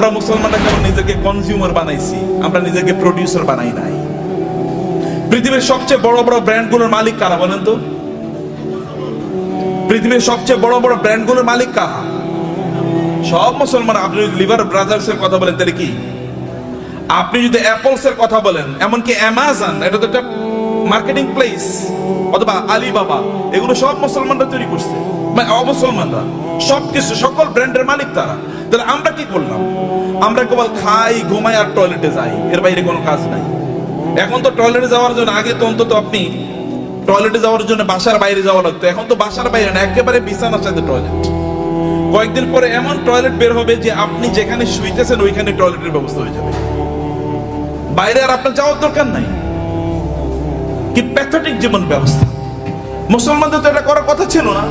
আমরা মুসলমানরা কেবল নিজেকে কনজিউমার বানাইছি, আমরা নিজেকে প্রডিউসার বানাই নাই। পৃথিবীর সবচেয়ে বড় বড় ব্র্যান্ডগুলোর মালিক কারা বলেন তো? পৃথিবীর সবচেয়ে বড় বড় ব্র্যান্ডগুলোর মালিক কারা? সব মুসলমান। আপনি যদি লিভার ব্রাদার্স এর কথা বলেন তাহলে কি? আপনি যদি অ্যাপলস এর কথা বলেন, এমনকি অ্যামাজন, এটা তো একটা মার্কেটিং প্লেস, অথবা আলিবাবা, এগুলো সব মুসলমানরা তৈরি করছে, মানে অমুসলমানরা। সবকিছু, সকল ব্র্যান্ডের মালিক তারা। তাহলে আমরা কি করলাম? আমরা কেবল খাই, ঘুমাই আর টয়লেটে যাই, এর বাইরে কোনো কাজ নাই। এখন তো টয়লেটে যাওয়ার জন্য, আগে তো অন্তত আপনি টয়লেটে যাওয়ার জন্য বাসার বাইরে যাওয়া লাগতো, এখন তো বাসার বাইরে না, একেবারে বিছানার সাথে টয়লেট। কয়েকদিন পরে এমন টয়লেট বের হবে যে আপনি যেখানে শুইতেছেন ওইখানে টয়লেটের ব্যবস্থা হয়ে যাবে, বাইরে আর আপনার যাওয়ার দরকার নাই। কি প্যাথেটিক জীবন ব্যবস্থা! মুসলমানদের তো এটা করার কথা ছিল না।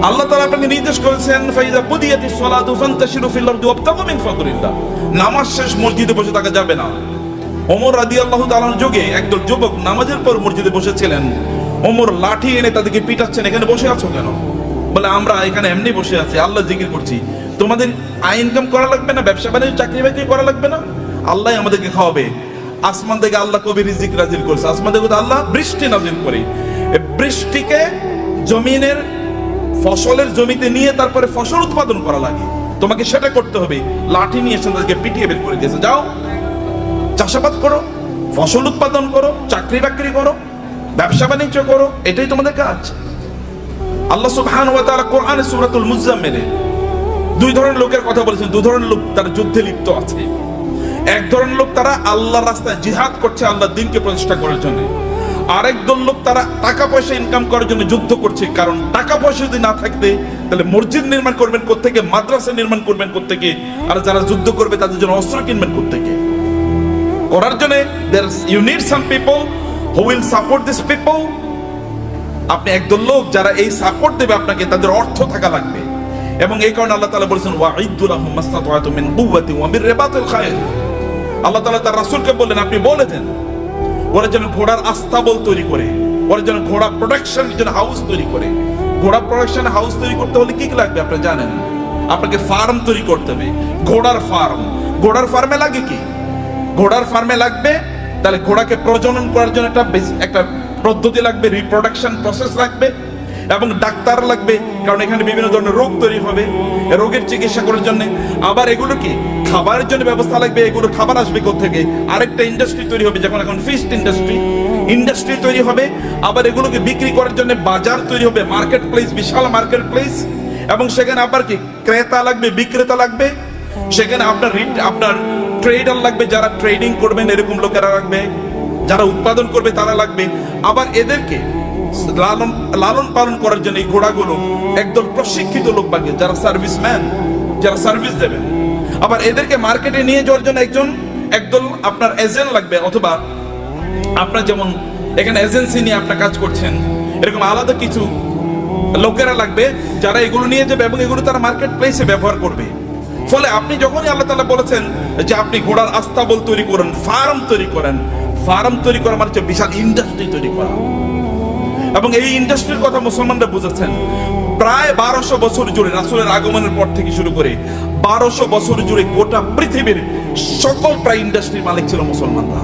আল্লাহ তাআলা আপনাকে নির্দেশ করেছেন, ফাইযা কুদিয়াতিস সালাতু ফান্তাশিরু ফিল আরদি ওয়াবতাগু মিন ফাদলিল্লাহ। নামাজ শেষ মসজিদে বসে থাকা যাবে না। ওমর রাদিয়াল্লাহু তাআলার যুগে একদল যুবক নামাজের পর মসজিদে বসেছিলেন। ওমর লাঠি এনে তাদেরকে পিটাচ্ছেন, এখানে বসে আছো কেন? বলে, আমরা এখানে এমনি বসে আছি, আল্লাহ জিকির করছি। তোমাদের আয় ইনকাম করা লাগবে না? ব্যবসা বাণিজ্য, চাকরি বাকরি করা লাগবে না? আল্লাহ আমাদেরকে খাওয়াবে। আসমান থেকে আল্লাহ কবি রিজিক নাজিল করছে, আসমান থেকে আল্লাহ বৃষ্টি নাজিল করে। বৃষ্টিকে জমিনের ফসলের জমিতে নিয়ে তারপরে ফসল উৎপাদন করা লাগে, তোমাকে সেটা করতে হবে। লাঠি নিয়ে এসে তাদেরকে পিটিয়ে বের করে দিয়েছে, যাও চাষাবাদ করো, ফসল উৎপাদন করো, চাকরি বাকরি করো, ব্যবসা বাণিজ্য করো, এটাই তোমাদের কাজ। আল্লাহ সুবহানাহু ওয়া তাআলা কোরআনে সূরাতুল মুজাম্মিলে দুই ধরনের লোকের কথা বলেছেন। দুই ধরনের লোক তারা যুদ্ধে লিপ্ত আছে। এক ধরনের লোক তারা আল্লাহর রাস্তায় জিহাদ করছে, আল্লাহর দ্বীনকে প্রতিষ্ঠা করার জন্য। আরেক দল লোক তারা টাকা পয়সা ইনকাম করার জন্য যুদ্ধ করছে। কারণ টাকা পয়সা যদি না থাকতে, তাহলে মসজিদ নির্মাণ করবেন কোত্থেকে, মাদ্রাসা নির্মাণ করবেন কোত্থেকে, আর যারা যুদ্ধ করবে তাদের জন্য অস্ত্র কিনবেন কোত্থেকে? করার জন্য you need some people who will support this people. আপনি একদল লোক যারা এই সাপোর্ট দেবে আপনাকে, তাদের অর্থ থাকা লাগবে। এবং এই কারণে আল্লাহ তাআলা বলেছেন, ওয়াইদু লাহুম মাসতাতা'তু মিন কুওয়াতিন ওয়া মিন রিবাতিল খায়ল। আল্লাহ তাআলা তার রাসূলকে বললেন, আপনি বলে দেন ওরা যেন ঘোড়ার আস্তাবল তৈরি করে, ওরা যেন ঘোড়া প্রোডাকশন যেন হাউস তৈরি করে। ঘোড়া প্রোডাকশন হাউস তৈরি করতে হলে কি কি লাগবে আপনি জানেন? আপনাকে ফার্ম তৈরি করতে হবে, ঘোড়ার ফার্ম। ঘোড়ার ফার্মে লাগে কি? ঘোড়ার ফার্মে লাগবে, তাহলে ঘোড়াকে প্রজনন করার জন্য একটা পদ্ধতি লাগবে, রিপ্রোডাকশন প্রসেস লাগবে, এবং ডাক্তার লাগবে, কারণ এখানে বিভিন্ন ধরনের রোগ তৈরি হবে, রোগের চিকিৎসা করার জন্য। আবার এগুলো কি খাবারের জন্য ব্যবস্থা লাগবে, এগুলো খাবার আসবে কোত্থেকে? আরেকটা ইন্ডাস্ট্রি তৈরি হবে, যখন এখন ফিশ ইন্ডাস্ট্রি তৈরি হবে। আবার এগুলোকে বিক্রি করার জন্য বাজার তৈরি হবে, মার্কেট প্লেস, বিশাল মার্কেট প্লেস। এবং সেখানে আবার কি ক্রেতা লাগবে, বিক্রেতা লাগবে। সেখানে আপনার ট্রেডার লাগবে, যারা ট্রেডিং করবেন এরকম লোকেরা লাগবে, যারা উৎপাদন করবে তারা লাগবে। আবার এদেরকে লালন পালন করার জন্য এই ঘোড়াগুলো একদল প্রশিক্ষিত লোক লাগবে, যারা সার্ভিসম্যান, যারা সার্ভিস দেবেন। আবার এদেরকে মার্কেটে নিয়ে যাওয়ার জন্য একদল আপনার এজেন্ট লাগবে, অথবা আপনার যেমন এখানে এজেন্সি নিয়ে আপনার কাজ করছেন, এরকম আলাদা কিছু লোকেরা লাগবে যারা এগুলো নিয়ে যাবে এবং এগুলো তারা মার্কেট প্লেসে ব্যবহার করবে। ফলে আপনি যখনই আল্লাহ তাআলা বলেছেন যে আপনি ঘোড়ার আস্তাবল তৈরি করেন, ফার্ম তৈরি করেন, ফার্ম তৈরি করা মানে হচ্ছে বিশাল ইন্ডাস্ট্রি তৈরি করা। এবং এই ইন্ডাস্ট্রির কথা মুসলমানরা বুঝেছেন। প্রায় 1200 বছর জুড়ে, রাসূলের আগমনের পর থেকে শুরু করে 1200 বছর জুড়ে গোটা পৃথিবীর সকল প্রায় ইন্ডাস্ট্রির মালিক ছিল মুসলমানরা।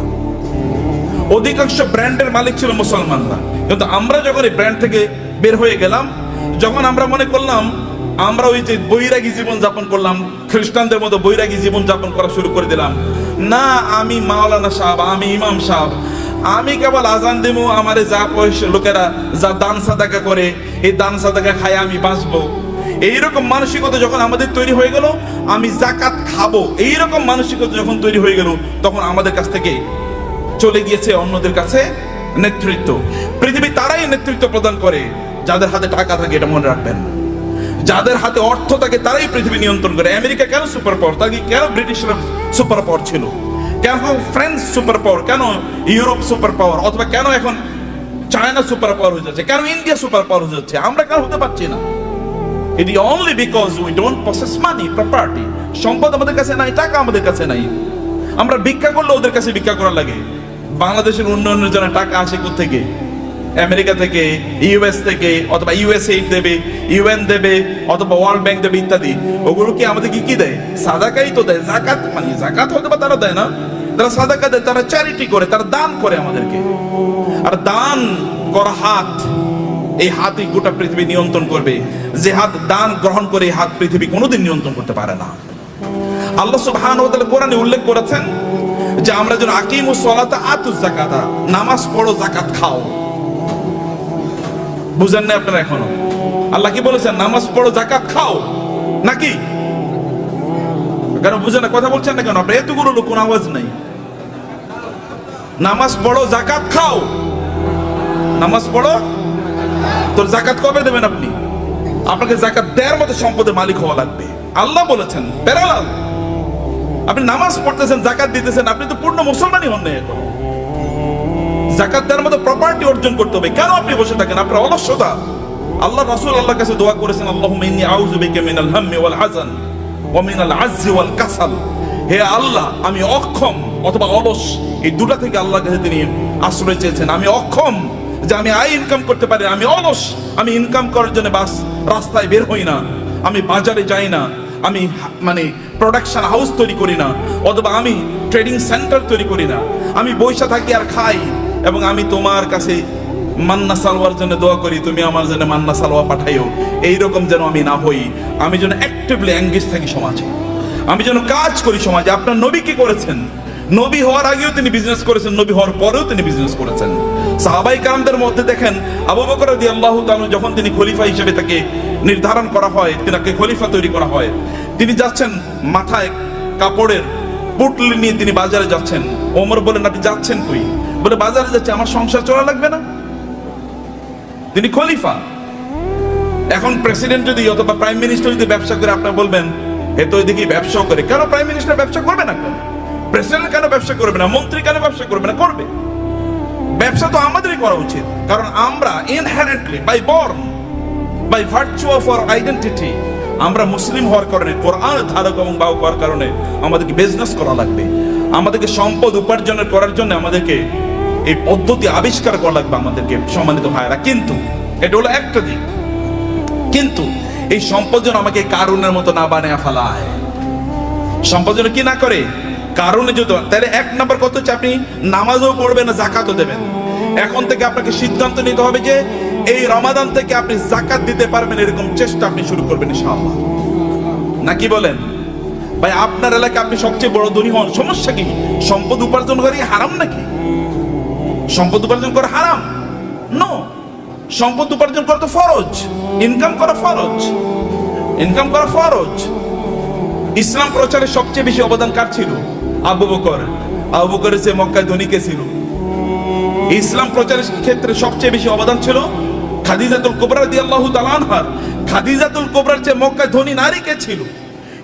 অধিকাংশ ব্র্যান্ডের মালিক ছিল মুসলমানরা। কিন্তু আমরা যখন এই ব্র্যান্ড থেকে বের হয়ে গেলাম, যখন আমরা মনে করলাম আমরা ওই যে বৈরাগী জীবন যাপন করলাম, খ্রিস্টানদের মতো বৈরাগী জীবন যাপন করা শুরু করে দিলাম। না, আমি মাওলানা সাহেব, আমি ইমাম সাহেব, আমি কেবল আজান দেবো, আমারে যা পয়সা লোকেরা যা দান সাদাকা করে, এই দান সাদাকা খায় আমি বাঁচবো, এইরকম মানসিকতা যখন আমাদের তৈরি হয়ে গেল, আমি যাকাত খাবো, এইরকম মানসিকতা যখন তৈরি হয়ে গেল, তখন আমাদের কাছ থেকে চলে গিয়েছে অন্যদের কাছে নেতৃত্ব। পৃথিবী তারাই নেতৃত্ব প্রদান করে যাদের হাতে টাকা থাকে, এটা মনে রাখবেন। যাদের হাতে অর্থ থাকে তারাই পৃথিবী নিয়ন্ত্রণ করে। আমেরিকা কেন সুপার পাওয়ার? তাকে কেন ব্রিটিশরা সুপার পাওয়ার ছিল? কেন ফ্রান্স সুপার পাওয়ার? কেন ইউরোপ সুপার পাওয়ার? অথবা কেন এখন চায়না সুপার পাওয়ার হয়ে যাচ্ছে? কেন ইন্ডিয়া সুপার পাওয়ার হয়ে যাচ্ছে? আমরা কেন হতে পারছি না? It is only because we don't possess money, property. সম্পদ আমাদের কাছে নাই, টাকা আমাদের কাছে নাই। আমরা ভিক্ষা করলে ওদের কাছে ভিক্ষা করা লাগে। বাংলাদেশের উন্নয়নের জন্য টাকা আসে কোত্থেকে? আমেরিকা থেকে, ইউএস থেকে, অথবা ইউএসএইড দেবে, ইউএন দেবে, অথবা ওয়ার্ল্ড ব্যাংক দেবে ইত্যাদি। ওগুলো কি আমাদেরকে কি দেয়? সাদাকাই তো দেয়। জাকাত মানে জাকাত হয়তো বা তারা দেয় না, তারা সাদাকা দেয়, তারা চ্যারিটি করে, তারা দান করে আমাদেরকে। আর দান করা হাত, এই হাতই গোটা পৃথিবী নিয়ন্ত্রণ করবে। যে হাত দান গ্রহণ করে, এই হাত পৃথিবী কোনোদিন নিয়ন্ত্রণ করতে পারে না। আল্লাহ সুবহানাহু ওয়া তাআলা কোরআনে উল্লেখ করেছেন যে আমরা যেন আকিমুস সালাতা আতুজ যাকাতা, নামাজ পড়ো, যাকাত খাও। বুঝেন না আপনারা এখনো? আল্লাহ কি বলেছেন? নামাজ পড়ো, যাকাত খাও, নাকি? কেন বুঝেন না? কথা বলছেন না কেন? আপনার এতগুলো লোক, কোনো আওয়াজ নাই। নামাজ পড়ো, যাকাত খাও। নামাজ পড়ো, তোর যাকাত কবে দেবেন আপনি? আপনাকে যাকাত দেওয়ার মতো সম্পদের মালিক হওয়া লাগবে। আল্লাহ বলেছেন প্যারালাল। আপনি নামাজ পড়তেছেন, যাকাত দিতেছেন, আপনি তো পূর্ণ মুসলমানই হন না এখন। যাকাত দেওয়ার মতো প্রপার্টি অর্জন করতে হবে। কেন আপনি বসে থাকেন? আপনার অলসতা। আল্লাহ রাসূল আল্লাহর কাছে দোয়া করেছেন, আল্লাহুম্মা ইন্নী আউযু বিকা মিনাল হাম্মি ওয়াল হাযান ওয়া মিনাল আজজি ওয়াল কাসাল। হে আল্লাহ, আমি অক্ষম অথবা অলস, এই দুটা থেকে আল্লাহর কাছে তিনি আশ্রয় চেয়েছেন। আমি অক্ষম যে আমি আয় ইনকাম করতে পারি, আমি অলস, আমি ইনকাম করার জন্য বাস রাস্তায় বের হই না, আমি বাজারে যাই না, আমি মানে প্রোডাকশন হাউস তৈরি করি না, অথবা আমি ট্রেডিং সেন্টার তৈরি করি না, আমি বৈশা থাকি আর খাই, এবং আমি তোমার কাছে মান্না সালওয়ার জন্য দোয়া করি, তুমি আমার জন্য মান্না সালওয়া পাঠাইও। এইরকম যেন আমি না হই। আমি যেন অ্যাক্টিভলি এঙ্গেজ থাকি সমাজে, আমি যেন কাজ করি সমাজে। আপনার নবী কি করেছেন? নবী হওয়ার আগেও তিনি বিজনেস করেছেন, নবী হওয়ার পরেও তিনি বিজনেস করেছেন। সাহাবাই কারামদের মধ্যে দেখেন, আবু বকর রাদিয়াল্লাহু তাআলা যখন তিনি খলিফা হিসেবে তাকে নির্ধারণ করা হয়, তিনাকে খলিফা তৈরি করা হয়, তিনি যাচ্ছেন মাথায় কাপড়ের পুটলি নিয়ে তিনি বাজারে যাচ্ছেন। ওমর বলেন, আপনি যাচ্ছেন কই? বলে, বাজারে যাচ্ছে, আমার সংসার চলা লাগবে না? তিনি খলিফা। এখন প্রেসিডেন্ট যদি অথবা প্রাইম মিনিস্টার যদি ব্যবসা করে, আপনার বলবেন এ তো এদিকে ব্যবসা করে। কেন প্রাইম মিনিস্টার ব্যবসা করবে না? কেন প্রেসিডেন্ট কেন ব্যবসা করবে না? মন্ত্রী কেন ব্যবসা করবে না? করবে। ব্যবসা তো আমাদেরই করা উচিত, কারণ আমরা inherently by born, by virtue of our identity, আমরা মুসলিম হওয়ার কারণে, কোরআনের ধারক এবং বাহক হওয়ার কারণে আমাদেরকে বিজনেস করা লাগবে। আমাদেরকে সম্পদ উপার্জনের করার জন্য আমাদেরকে এই পদ্ধতি আবিষ্কার করা লাগবে আমাদেরকে, সম্মানিত ভাইরা। কিন্তু এটা হলো একটা দিক। কিন্তু এই সম্পদ যেন আমাকে কারণের মতো না বানিয়ে ফেলায়। সম্পদ যেন কি না করে, কারণে যদি, তাহলে এক নম্বর কথা হচ্ছে আপনি নামাজও পড়বেন না, জাকাতও দেবেন। এখন থেকে আপনাকে সিদ্ধান্ত নিতে হবে যে এই রমাদান থেকে আপনি জাকাত দিতে পারবেন, এরকম চেষ্টা আপনি শুরু করবেন ইনশাআল্লাহ। নাকি বলেন? ভাই, আপনার এলাকায় আপনি সবচেয়ে বড় ধনী হন, সমস্যা কি? সম্পদ উপার্জন করা কি হারাম নাকি? সম্পদ উপার্জন করা হারাম? নো, সম্পদ উপার্জন করা তো ফরজ। ইনকাম করা ফরজ, ইনকাম করা ফরজ। ইসলাম প্রচারে সবচেয়ে বেশি অবদান কার ছিল? আবু বকর। আবু বকরের চেয়ে মক্কায় ধনী কে ছিল? ইসলাম প্রচারের ক্ষেত্রে সবচেয়ে বেশি অবদান ছিল খাদিজাতুল কুবরা রাদিয়াল্লাহু তাআলা আনহা। খাদিজাতুল কুবরার চেয়ে মক্কায় ধনী নারী কে ছিল?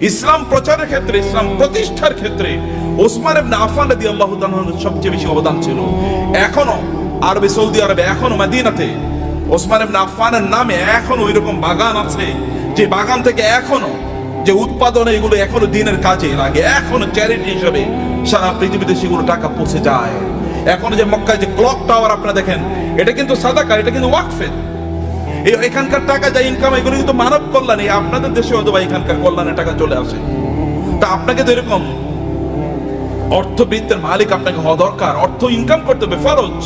ইসলাম প্রচারের ক্ষেত্রে, ইসলাম প্রতিষ্ঠার ক্ষেত্রে ওসমান ইবনে আফফান রাদিয়াল্লাহু তাআলা সবচেয়ে বেশি অবদান ছিল। এখনো আরবে, সৌদি আরবে, এখনো মদিনাতে ওসমান ইবনে আফফানের নামে এখনো ওইরকম বাগান আছে, যে বাগান থেকে এখনো যে উৎপাদন, এগুলো এখনো দিনের কাজে লাগে, এখনো চ্যারিটি হিসেবে সারা পৃথিবীতে সেগুলো টাকা পৌঁছে যায়। এখন যে মক্কায় যে ক্লক টাওয়ার আপনারা দেখেন, এটা কিন্তু সাদাকা, এটা কিন্তু ওয়াকফের। এখানকার টাকা যা ইনকাম, এগুলো কিন্তু মানব কল্যাণ। আপনাদের দেশে হয়তো বা এখানকার কল্যাণের টাকা চলে আসে। তা আপনাকে তো এরকম অর্থবৃত্তের মালিক আপনাকে হওয়া দরকার। অর্থ ইনকাম করতে হবে, ফরজ।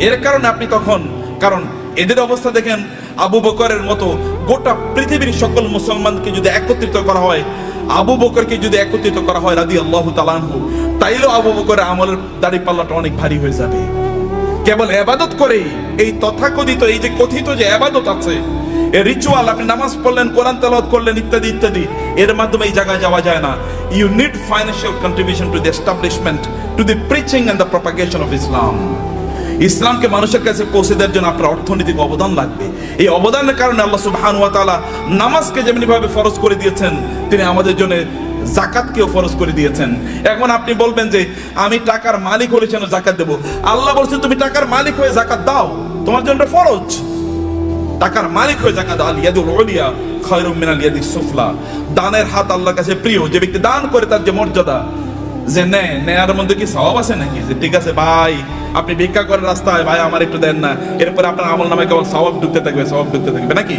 এর কারণে আপনি তখন, কারণ এদের অবস্থা দেখেন, আবু বকরের মতো গোটা পৃথিবীর সকল মুসলমানকে যদি একত্রিত করা হয়, আবু বকরকে যদি একত্রিত করা হয় রাদিয়াল্লাহু তাআলা আনহু, তাইলেও আবু বকরের আমলের দাড়ি পাল্লাটা অনেক ভারী হয়ে যাবে। কেবল ইবাদত করে, এই তথাকথিত, এই যে কথিত যে ইবাদত আছে, এই রিচুয়াল, আপনি নামাজ পড়লেন, কোরআন তেলাওয়াত করলেন, ইত্যাদি ইত্যাদি, এর মাধ্যমে এই জায়গায় যাওয়া যায় না। You need financial contribution to the establishment, to the preaching and the propagation of Islam. ইসলামকে মানুষের কাছে পৌঁছে দেওয়ার জন্য আপনার অর্থনৈতিক অবদান লাগবে। এই অবদানের কারণে আল্লাহ সুবহানাহু ওয়া তাআলা নামাজকে যেমনি ভাবে ফরজ করে দিয়েছেন, তিনি আমাদের জন্য যাকাতকেও ফরজ করে দিয়েছেন। এখন আপনি বলবেন যে আমি টাকার মালিক হলে যেন যাকাত দেব। আল্লাহ বলছেন তুমি টাকার মালিক হয়ে যাকাত দাও, তোমার জন্য ফরজ। টাকার মালিক হয়ে যাকাত দাও। আল ইয়াদুল উলিয়া খায়রুম মিনাল ইয়াদিস সুফলা। দানের হাত আল্লাহর কাছে প্রিয়। যে ব্যক্তি দান করে তার যে মর্যাদা, যে নেয়ার মধ্যে কি সওয়াব আছে নাকি? যে ঠিক আছে ভাই, আপনি ভিক্ষা করেন রাস্তায়, ভাই আমার একটু দেন না, এরপরে আপনার আমল নামে কেবল সওয়াব ঢুকতে থাকবে, সওয়াব ঢুকতে থাকবে নাকি?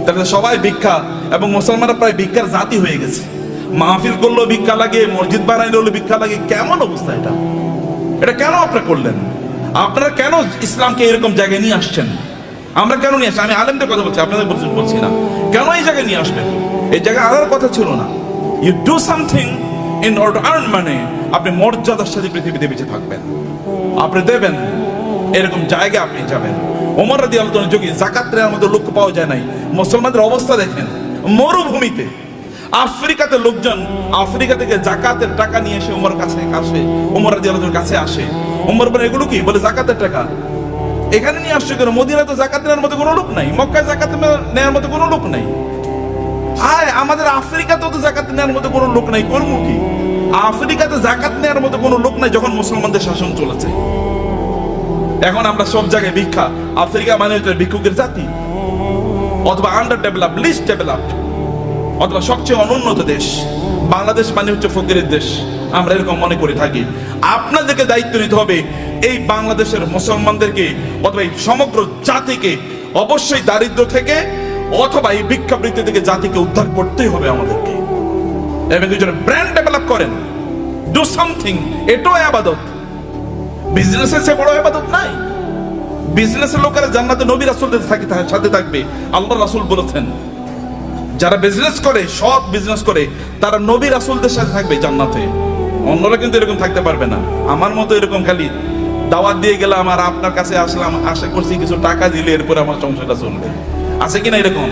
তাহলে সবাই ভিক্ষা, এবং মুসলমানরা প্রায় ভিক্ষার জাতি হয়ে গেছে। মাহফিল করলেও ভিক্ষা লাগে, মসজিদ বানাইলে হলো ভিক্ষা লাগে। কেমন অবস্থা এটা? এটা কেন আপনারা করলেন? আপনারা কেন ইসলামকে এরকম জায়গায় নিয়ে আসছেন? আমরা কেন নিয়ে আসছি? আমি আলেমদের কথা বলছি, আপনাদের বলছি না। কেন এই জায়গায় নিয়ে আসবেন? এই জায়গায় আনার কথা ছিল না। You do something in order to earn money. আপনি মর্যাদার সাথে পৃথিবীতে বেঁচে থাকবেন, আপনি দেবেন, এরকম জায়গায় আপনি যাবেন। ওমর রাদিয়াল্লাহু আনহু যুগে যাকাত নেওয়ার মতো লোক পাওয়া যায় নাই। মুসলমানদের অবস্থা দেখেন, মরুভূমিতে আফ্রিকাতে লোকজন আফ্রিকা থেকে যাকাতের টাকা নিয়ে এসে ওমর কাছে আসে, ওমর রাদিয়াল্লাহু আনহুর কাছে আসে। ওমর বলে এগুলো কি? বলে যাকাতের টাকা। এখানে নিয়ে আসছে কেন? মদিনায় তো যাকাত নেওয়ার মতো কোনো লোক নাই, মক্কায় যাকাত নেওয়ার মতো কোনো লোক নাই। আয় আমাদের আফ্রিকাতেও তো যাকাত নেওয়ার মতো কোনো লোক নাই, করবো কি? আফ্রিকাতে যাকাত নেওয়ার মতো কোনো লোক নাই যখন মুসলমানদের শাসন চলেছে। এখন আমরা সব জায়গায় ভিক্ষা। আফ্রিকা মানে হচ্ছে ভিক্ষুকের জাতি, অথবা আন্ডার ডেভেলপ, লিস্ট ডেভেলপ, অথবা সবচেয়ে অনুন্নত দেশ। বাংলাদেশ মানে হচ্ছে ফকিরের দেশ, আমরা এরকম মনে করে থাকি। আপনাদেরকে দায়িত্ব নিতে হবে এই বাংলাদেশের মুসলমানদেরকে, অথবা এই সমগ্র জাতিকে অবশ্যই দারিদ্র থেকে অথবা এই ভিক্ষাবৃত্তি থেকে জাতিকে উদ্ধার করতেই হবে আমাদেরকে। এবং দুজনে ব্র্যান্ড ডেভেলপ করেন, ডু সামথিং। এটাও ইবাদত। বিজনেসের চেয়ে বড় ইবাদত নাই। বিজনেসের লোকেরা জান্নাতে নবী রাসূলদের সাথে থাকবে। আল্লাহ রাসূল বলেছেন যারা বিজনেস করে, সৎ বিজনেস করে, তারা নবী রাসূলদের সাথে থাকবে জান্নাতে। অন্যরা কিন্তু এরকম থাকতে পারবে না। আমার মতো এরকম খালি দাওয়াত দিয়ে গেলাম আর আপনার কাছে আসলাম, আশা করছি কিছু টাকা দিলে এরপরে আমার সংসারটা চলবে, আছে কিনা এরকম?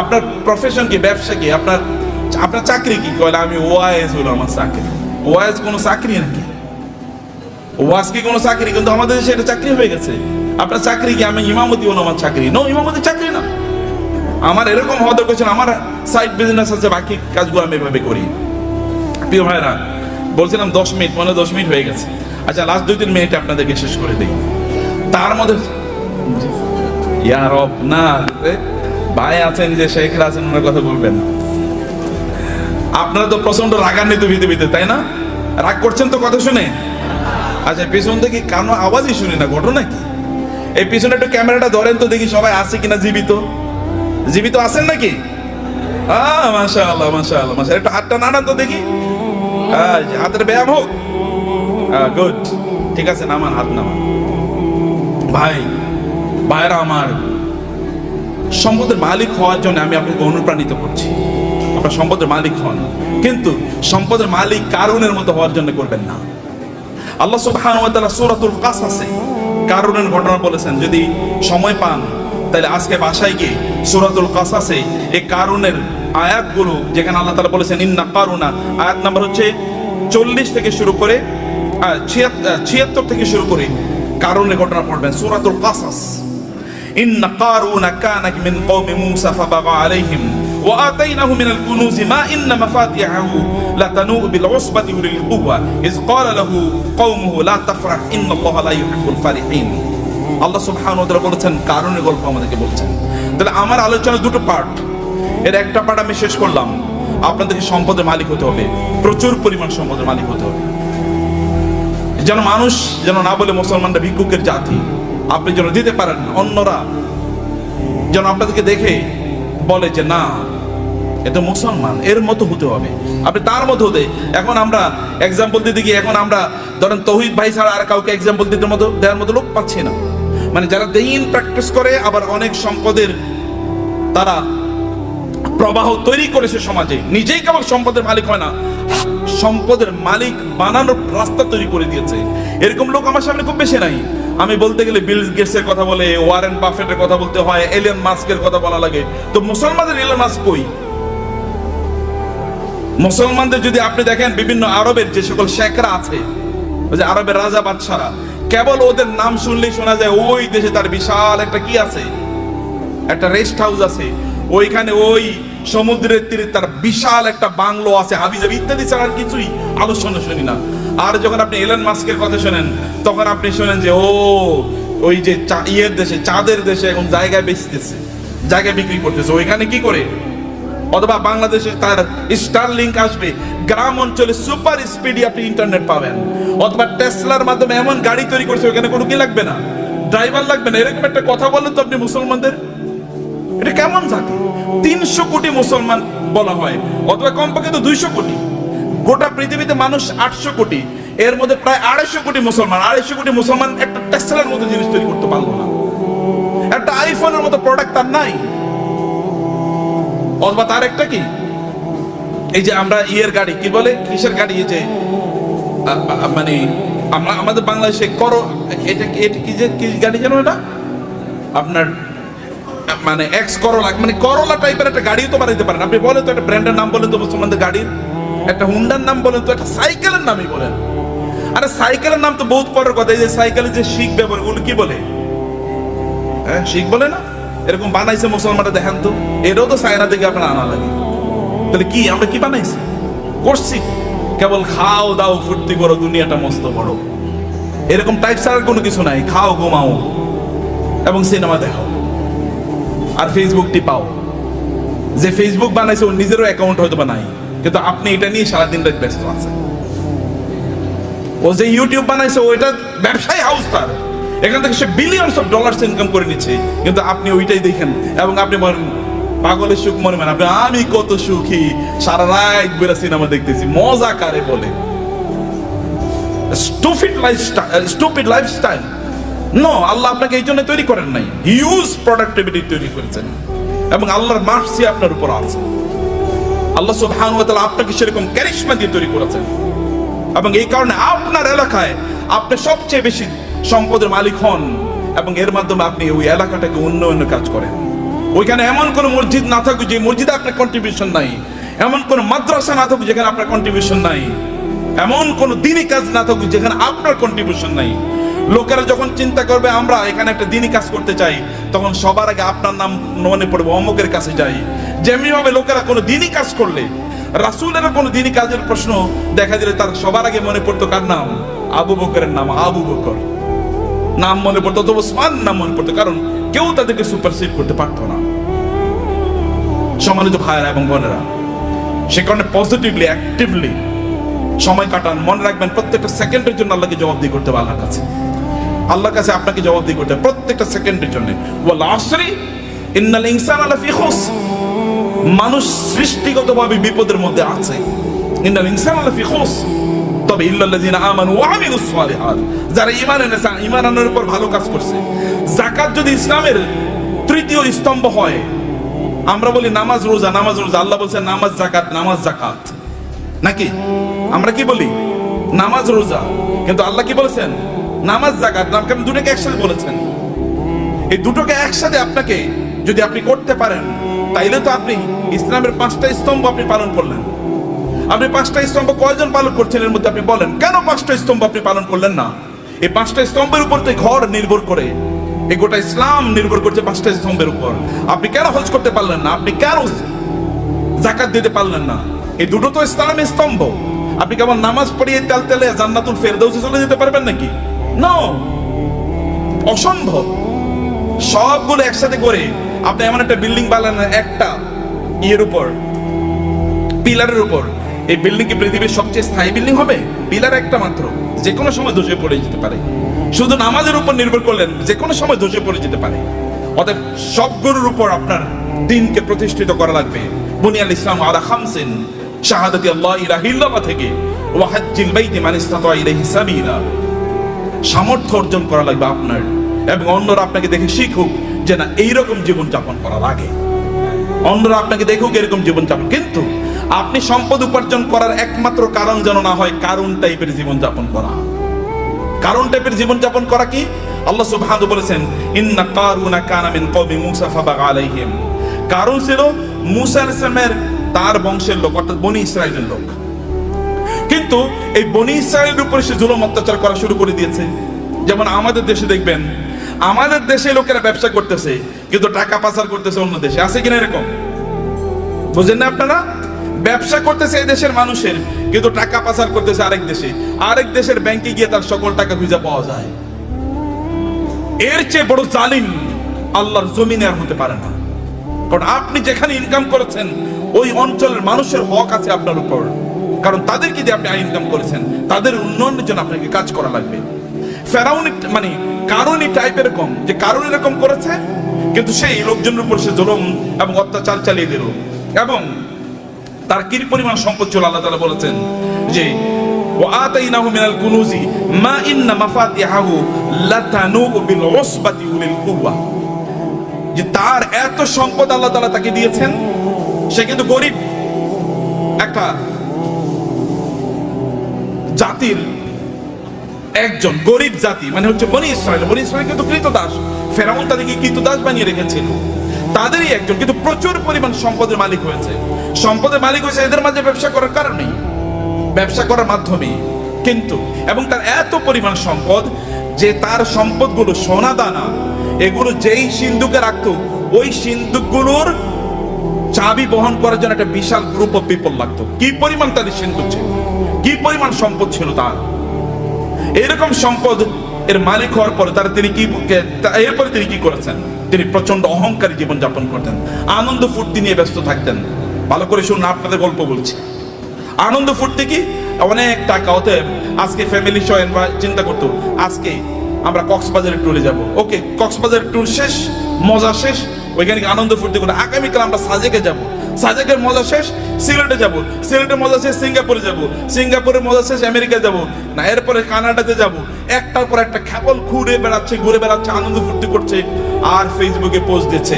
আপনার প্রফেশন কি? ব্যবসা কি? আপনার চাকরি কি? কইলে আমি ওয়াইজ হলো আমার চাকরি। ওয়াইজ কোনো চাকরি নাকি? ওয়াজ কি কোনো চাকরি? কিন্তু আমাদের দেশে এটা চাকরি হয়ে গেছে। আপনার চাকরি কি? আমি ইমামতি হলো আমার চাকরি। নো, ইমামতি চাকরি না। আমার এরকম হওয়া দরকার, আমার সাইড বিজনেস আছে, বাকি কাজগুলো আমি এভাবে করি। প্রিয় ভাইরা, বলছিলাম 10 মিনিট, মনে 10 মিনিট হয়ে গেছে। আচ্ছা, লাস্ট 2-3 মিনিট আপনাদেরকে শেষ করে দিই। তার মধ্যে ইয়ার না ভাই আছেন, যে শেখরা আছেন, ওনার কথা বলবেন। আপনারা তো প্রচন্ড রাগান্বিত পৃথিবীতে, তাই না? রাগ করছেন তো কথা শুনে? আচ্ছা, পিছন থেকে কানো আওয়াজই শুনি না, ঘটনা কি? এই পিছনে একটু ক্যামেরাটা ধরেন তো দেখি সবাই আছে কিনা, জীবিত জীবিত আছেন নাকি? মাশাআল্লাহ মাশাআল্লাহ মাশাআল্লাহ। একটু হাতটা নাড়ান তো দেখি, হাতের ব্যায়াম হোক। গুড, ঠিক আছে, নামান, হাত নামান। ভাই ভাইরা আমার, সম্পদের মালিক হওয়ার জন্য আমি আপনাকে অনুপ্রাণিত করছি। আপনার সম্পদের মালিক হন, কিন্তু সম্পদের মালিক কারুনের মতো হওয়ার জন্য করবেন না। আল্লাহ সুবহানাহু ওয়া তাআলা সূরাতুল কাসাসে কারুনের ঘটনা বলেছেন। যদি সময় পান তাহলে আজকে বাসায় গিয়ে সূরাতুল কাসাসে এই কারুনের আয়াতগুলো, যেখানে আল্লাহ তাআলা বলেছেন ইন্না কারুনা, আয়াত নাম্বার হচ্ছে 40 থেকে শুরু করে 76 থেকে শুরু করে কারুনের ঘটনা পড়বেন। সূরাতুল কাসাস। ইন্না কারুনা কানা মিন কওমি মূসা ফাবাগা আলাইহিম ওয়া আতাইনাহু মিনাল কুনুজি মা ইন্না মাফাতিহাহু লাতানু বিল উসবাতি উলিল কুওয়া ইয ক্বালা লাহু কওমুহু লা তাফরাহ ইন্নাল্লাহা লা ইউহিব্বুল ফারিহিন। আল্লাহ সুবহানাহু ওয়া তাআলা বলেছেন, কারুনের গল্প আমাদেরকে বলছেন। তাহলে আমার আলোচনা দুটো পার্ট, এর একটা পার্ট আমি শেষ করলাম। আপনাদেরকে সম্পদের মালিক হতে হবে, প্রচুর পরিমাণ সম্পদের মালিক হতে হবে, যেন মানুষ যেন না বলে মুসলমানরা ভিক্ষুকের জাতি। আপনি যেন দিতে পারেন, অন্যরা যেন আপনাদেরকে দেখে বলে যে না, এটা মুসলমান, এর মতো হতে হবে, আপনি তার মতো হতে। এখন আমরা এক্সাম্পল দিতে গিয়ে, এখন আমরা ধরেন তৌহিদ ভাই ছাড়া আর কাউকে এক্সাম্পল দিতে মতো দেওয়ার মতো লোক পাচ্ছি না। মানে যারা দিন প্র্যাকটিস করে, আবার অনেক সম্পদের তারা প্রবাহ তৈরি করেছে সমাজে, নিজেই কেবল সম্পদের মালিক হয় না, সম্পদের মালিক বানানোর রাস্তা তৈরি করে দিয়েছে। এরকম লোক আমার সামনে খুব বেশি নাই। আমি বলতে গেলে বিল গেটসের কথা বলে, ওয়ারেন বাফেটের কথা বলতে হয়, এলন মাস্কের কথা বলা লাগে। তো মুসলমানদের এলন মাস্ক কই? মুসলমানদের যদি আপনি দেখেন, বিভিন্ন আরবের যে সকল শেখরা আছে, ওই যে আরবের রাজা বাদশারা, কেবল ওদের নাম শুনলেই শোনা যায় ওই দেশে তার বিশাল একটা কি আছে, একটা রেস্ট হাউস আছে, ওইখানে ওই সমুদ্রের তীরে তার বিশাল একটা বাংলো আছে, হাবিজাবি ইত্যাদি ছাড়া আর কিছুই আলোচনা শুনি না। আর যখন আপনি এলন মাস্কের কথা শোনেন, তখন আপনি শোনেন যে ওই যে ইয়ের দেশে, চাঁদের দেশে এখন জায়গায় বেচতেছে, জায়গা বিক্রি করতেছে। ওইখানে কি করে? অথবা বাংলাদেশে তার স্টার লিংক আসবে, গ্রাম অঞ্চলে সুপার স্পিডি আপনি ইন্টারনেট পাবেন, অথবা টেসলার মাধ্যমে এমন গাড়ি তৈরি করছে ওখানে কোনো কি লাগবে না, ড্রাইভার লাগবে না। এরকম একটা কথা বলেন তো আপনি মুসলমানদের, এটা কেমন জাতি? 300 কোটি মুসলমান বলা হয়, অথবা কমপক্ষে তো 200 কোটি। গোটা পৃথিবীতে মানুষ 800 কোটি, এর মধ্যে প্রায় 250 কোটি মুসলমান। 250 কোটি মুসলমান একটা টেসলার মতো জিনিস তৈরি করতে পারলো না, একটা আইফোনের মতো প্রোডাক্ট তার নাই। অথবা তার একটা কি, এই যে আমরা ইয়ের গাড়ি কি বলে, কিসের গাড়ি, এই যে মানে আমরা আমাদের বাংলাদেশে এটা কি যে কি গাড়ি জানো, এটা আপনার মানে এক্স করোলা, মানে করোলা টাইপের একটা গাড়িও তো বানাইতে পারেন আপনি। বলেন তো একটা ব্র্যান্ডের নাম বলেন তো মুসলমানদের গাড়ির, একটা হুন্ডার নাম বলেন তো, একটা সাইকেলের নামই বলেন। আরে সাইকেলের নাম তো বহুত পরের কথা। এই যে সাইকেলের যে শিখ ব্যবহার, ওগুলো কি বলে? হ্যাঁ, শিখ বলে না? এরকম বানাইছে মুসলমানরা, দেখেন তো, এটাও তো চায়না থেকে আপনার আনা লাগে। তাহলে কি আমরা কি বানাইছি করছি? কেবল খাও দাও ফুর্তি করো, দুনিয়াটা মস্ত বড়, এরকম টাইপ ছাড়া কোনো কিছু নাই। খাও ঘুমাও এবং সিনেমা দেখো আর ফেসবুক টিপাও। যে ফেসবুক বানাইছে ওর নিজেরও অ্যাকাউন্ট হয়তো বা নাই, কিন্তু আপনি এটা নিয়ে সারাদিন রাত ব্যস্ত আছেন। ও যে ইউটিউব বানাইছে ওইটা ব্যবসায়ী হাউস তার, এখান থেকে সে বিলিয়নস অফ ডলার্স ইনকাম করে নিচ্ছে, কিন্তু আপনি ওইটাই দেখেন এবং আপনি বলেন পাগলের সুখ মনে মানে আপনি, আমি কত সুখী, সারা রাত বেরা সিনেমা দেখতেছি, মজা কারে বলে? Stupid lifestyle. নো, আল্লাহ আপনাকে এই জন্য তৈরি করেন নাই, হিউজ প্রোডাক্টিভিটি তৈরি করেছেন এবং আল্লাহর মার্সি আপনার উপর আছে। আল্লাহ সুবহানাহু ওয়া তাআলা আপনাকে সেরকম ক্যারিশমা দিয়ে তৈরি করেছেন এবং এই কারণে আপনার এলাকায় আপনি সবচেয়ে বেশি সম্পদের মালিক হন এবং এর মাধ্যমে আপনি ওই এলাকাটাকে উন্নয়নের কাজ করেন। ওইখানে এমন কোন মসজিদ না থাকুক যে মসজিদে আপনার কন্ট্রিবিউশন নাই, এমন কোন মাদ্রাসা না থাকুক যেখানে আপনার কন্ট্রিবিউশন নাই, এমন কোন দিনই কাজ না থাকুক যেখানে আপনার কন্ট্রিবিউশন নাই। লোকেরা যখন চিন্তা করবে আমরা এখানে একটা দিনই কাজ করতে চাই, তখন সবার আগে আপনার নাম মনে পড়বে, অমুকের কাছে যাই। যেমনি ভাবে লোকেরা কোনো দিনই কাজ করলে, রাসূলের কোনো দিনই কাজের প্রশ্ন দেখা দিলে তার সবার আগে মনে পড়তো কার নাম? আবু বকরের নাম, আবু বকর নাম মনে পড়তো, তো ওসমান নাম মনে পড়তো, কারণ কেউ তাদেরকে সুপারসিড করতে পারতো না। সম্মানিত ভাইয়েরা এবং বোনেরা, সে কারণে পজিটিভলি অ্যাক্টিভলি সময় কাটান। মনে রাখবেন প্রত্যেকটা সেকেন্ডের জন্য আল্লাহকে জবাবদিহি করতে হবে। আল্লাহর কাছে আপনাকে জবাবদিহি করতে হবে প্রত্যেকটা সেকেন্ডের জন্য। ওয়াল আসরি ইন্নাল ইনসানা লাফি খুসর, মানুষ সৃষ্টিগতভাবে বিপদের মধ্যে আছে। ইন্নাল ইনসানা লাফি খুসর, তবে ইল্লাল্লাযিনা আমানু ওয়া আমিলুস সালিহাত, যারা ঈমান এনেছে, ঈমান আনার উপর ভালো কাজ করছে। যাকাত যদি ইসলামের তৃতীয় স্তম্ভ হয়, আমরা বলি নামাজ রোজা, নামাজ রোজা, আল্লাহ বলছেন নামাজ যাকাত, নামাজ যাকাত, নাকি আমরা কি বলি? নামাজ রোজা, কিন্তু আল্লাহ কি বলেছেন? নামাজ যাকাত। নাম কেন দুটোকে একসাথে বলেছেন? এই দুটোকে একসাথে আপনাকে যদি আপনি করতে পারেন, তাইলে তো আপনি ইসলামের 5টা স্তম্ভ আপনি পালন করলেন। আপনি 5টা স্তম্ভ কয়জন পালন করছেন এর মধ্যে? আপনি বলেন কেন 5টা স্তম্ভ আপনি পালন করলেন না? এই 5টা স্তম্ভের উপর তো ঘর নির্ভর করে, এই গোটা ইসলাম নির্ভর করছে 5টা স্তম্ভের উপর। আপনি কেন হজ করতে পারলেন না? আপনি কেন যাকাত দিতে পারলেন না? এই দুটো তো ইসলামের স্তম্ভ। আপনি কেবল নামাজ পড়িয়ে তেলে জান্নাতুল ফেরদাউসে চলে যেতে পারবেন নাকি? নো, অসম্ভব। সবগুলো একসাথে করে আপনি এমন একটা বিল্ডিং বানালেন একটা ইয়ের উপর, পিলারের উপর। এই বিল্ডিং কি পৃথিবীর সবচেয়ে স্থায়ী বিল্ডিং হবে? পিলার একটা মাত্র, যে কোনো সময় ধসে পড়ে যেতে পারে। শুধু নামাজের উপর নির্ভর করলেন, যে কোনো সময় ধসে পড়ে যেতে পারে। অতএব সবগুলোর উপর আপনার দিনকে প্রতিষ্ঠিত করা লাগবে। বুনিয়াল ইসলাম আলা খামসিন, শাহাদাতি আল্লাহ ইলাহা ইল্লাল্লাহ থেকে ওয়া হাজ্জিল বাইতি মান ইসতাতা ইলাইহি সাবিলা, সামর্থ্য অর্জন করা লাগবে আপনার, এবং অন্যরা আপনাকে দেখে শিখুক যে না এইরকম জীবন যাপন করা লাগে। অন্যরা আপনাকে দেখুক এরকম জীবন যাপন। কিন্তু আপনি সম্পদ উপার্জন করার একমাত্র কারণ যেন না হয় কারুন টাইপের জীবন যাপন করা। কারুন টাইপের জীবন যাপন করা কি? আল্লাহ সুবহানাহু বলেছেন ইন্না কারুনা কানা মিন কওমি মূসা ফাবাগা আলাইহিম। কারুন ছিল মূসা আলাইহিস সালামের তার বংশের লোক, অর্থাৎ বনি ইসরাইলের লোক। কিন্তু এই বনি ইসরাইলের উপরে সে জুলুম অত্যাচার করা শুরু করে দিয়েছে। যেমন আমাদের দেশে দেখবেন, আমাদের দেশে লোকেরা ব্যবসা করতেছে কিন্তু টাকা পাচার করতেছে অন্য দেশে। আছে কিনা এরকম? বুঝেন না আপনারা? ব্যবসা করতেছে এই দেশের মানুষের, কিন্তু টাকা পাচার করতেছে আরেক দেশে। আরেক দেশের ব্যাংকে গিয়ে তার সকল টাকা খুঁজে পাওয়া যায়। এর চেয়ে বড় জালিম আল্লাহর জমিনে আর হতে পারে না। কারণ আপনি যেখানে ইনকাম করেছেন ওই অঞ্চলের মানুষের হক আছে আপনার উপর, কারণ তাদেরকে দিয়ে আপনি ইনকাম করেছেন, তাদের উন্নয়নের জন্য আপনাকে কাজ করা লাগবে। ফেরাউন মানে কারণই টাইপ এরকম যে কারণ এরকম করেছে, কিন্তু সেই লোকজনের উপর সে জুলুম এবং অত্যাচার চালিয়ে দিল, এবং তার কি পরিমাণ সম্পদ ছিল আল্লাহ তাআলা বলেছেন যে ওয়াতাইনাহু মিনাল কুনুজি মা ইন্না মাফাতিহাহু লাতানু বিল উসবাতি উলিল কুওয়া, যে তার এত সম্পদ আল্লাহ তাআলা তাকে দিয়েছেন, সে কিন্তু গরিব একটা জাতির একজন, গরিব জাতি মানে হচ্ছে বনি ইসরাইল। বনি ইসরাইল কিন্তু কৃতদাস, ফেরাউন তাদেরকে কৃতদাস বানিয়ে রেখেছিল, তাদেরই একজন, কিন্তু প্রচুর পরিমাণ সম্পদের মালিক হয়েছে। সম্পদের মালিক হয়েছে এদের মাঝে ব্যবসা করার কারণে, ব্যবসা করার মাধ্যমে, কিন্তু এবং তার এত পরিমাণ সম্পদ যে তার সম্পদগুলো সোনা দানা এগুলো যেই সিন্ধুকে রাখতো, ওই সিন্ধুকগুলোর চাবি বহন করার জন্য একটা বিশাল গ্রুপ অফ পিপল লাগতো। কি পরিমাণ তাদের সিন্ধুক ছিল, কি পরিমাণ সম্পদ ছিল তার। এরকম সম্পদ এর মালিক হওয়ার পরে তিনি এরপরে তিনি কি করেছেন, তিনি প্রচন্ড অহংকারী জীবন যাপন করতেন, আনন্দ ফুর্তি নিয়ে ব্যস্ত থাকতেন। ভালো করে শুনুন, আপনাদের গল্প বলছি। আনন্দ ফুর্তি কি, অনেক টাকা। অতএব আজকে ফ্যামিলি সহ চিন্তা করতো আজকে আমরা কক্সবাজারের ট্যুরে যাব। ওকে, কক্সবাজারের ট্যুর শেষ, মজা শেষ, ওইখানে আনন্দ ফুর্তি করে আগামীকাল আমরা সাজেকে যাব। সাজেকের মজা শেষ সিলেটে যাব, সিলেটের মজা শেষ সিঙ্গাপুরে যাব, সিঙ্গাপুরের মজা শেষ আমেরিকা যাব, না এরপরে কানাডাতে যাব। একটার পর একটা কেবল ঘুরে বেড়াচ্ছে, আনন্দ ফুর্তি করছে, আর ফেসবুকে পোস্ট দিচ্ছে